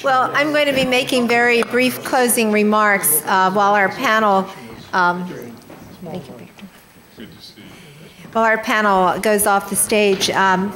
Well, I'm going to be making very brief closing remarks while our panel goes off the stage.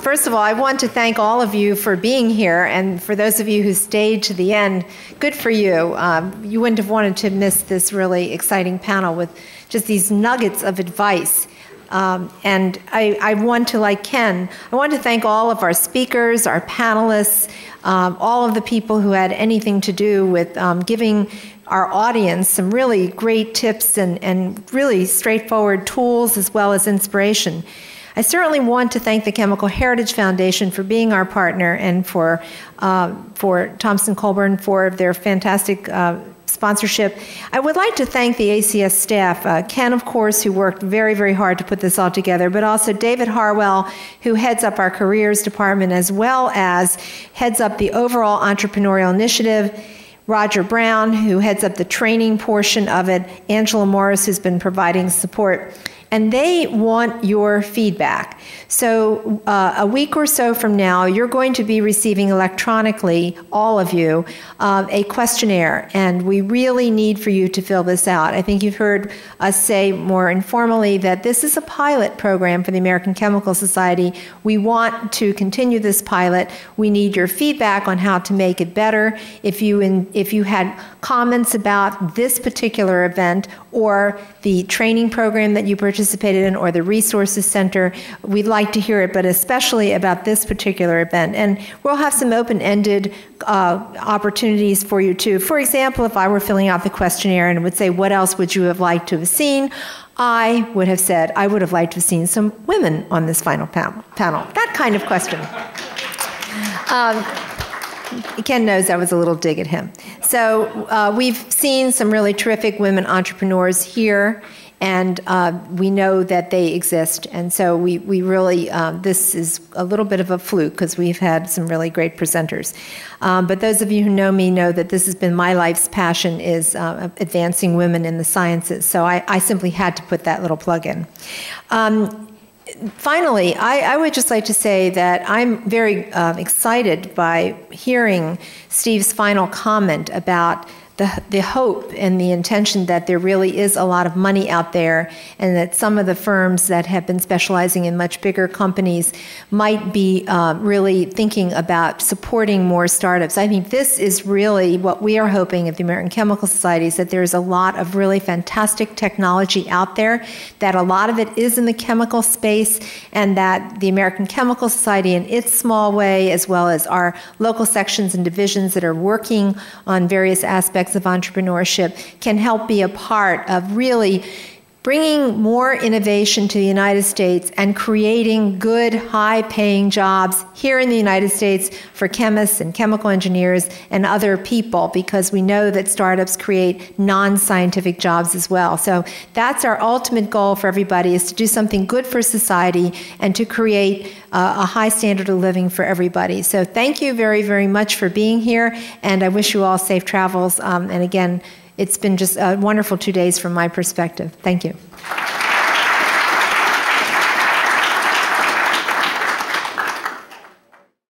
First of all, I want to thank all of you for being here, and for those of you who stayed to the end, good for you. You wouldn't have wanted to miss this really exciting panel with just these nuggets of advice. And I want to, like Ken, I want to thank all of our speakers, our panelists, all of the people who had anything to do with giving our audience some really great tips and really straightforward tools as well as inspiration. I certainly want to thank the Chemical Heritage Foundation for being our partner, and for Thomson Colburn for their fantastic sponsorship. I would like to thank the ACS staff, Ken, of course, who worked very, very hard to put this all together, but also David Harwell, who heads up our careers department as well as heads up the overall entrepreneurial initiative, Roger Brown, who heads up the training portion of it, Angela Morris, who's been providing support. And they want your feedback. So a week or so from now, you're going to be receiving electronically, all of you, a questionnaire. And we really need for you to fill this out. I think you've heard us say more informally that this is a pilot program for the American Chemical Society. We want to continue this pilot. We need your feedback on how to make it better. If you had comments about this particular event or the training program that you participated in or the resources center, we'd like to hear it, but especially about this particular event. And we'll have some open-ended opportunities for you too. For example, if I were filling out the questionnaire and would say, what else would you have liked to have seen? I would have said, I would have liked to have seen some women on this final panel. That kind of question. Ken knows that was a little dig at him. So we've seen some really terrific women entrepreneurs here, and we know that they exist. And so we really, this is a little bit of a fluke because we've had some really great presenters. But those of you who know me know that this has been my life's passion, is advancing women in the sciences. So I simply had to put that little plug in. Finally, I would just like to say that I'm very excited by hearing Steve's final comment about the hope and the intention that there really is a lot of money out there, and that some of the firms that have been specializing in much bigger companies might be really thinking about supporting more startups. I think this is really what we are hoping at the American Chemical Society, is that there's a lot of really fantastic technology out there, that a lot of it is in the chemical space, and that the American Chemical Society in its small way, as well as our local sections and divisions that are working on various aspects of entrepreneurship, can help be a part of really bringing more innovation to the United States and creating good, high-paying jobs here in the United States for chemists and chemical engineers and other people, because we know that startups create non-scientific jobs as well. So that's our ultimate goal for everybody, is to do something good for society and to create a high standard of living for everybody. So thank you very, very much for being here, and I wish you all safe travels. And again, it's been just a wonderful 2 days from my perspective. Thank you.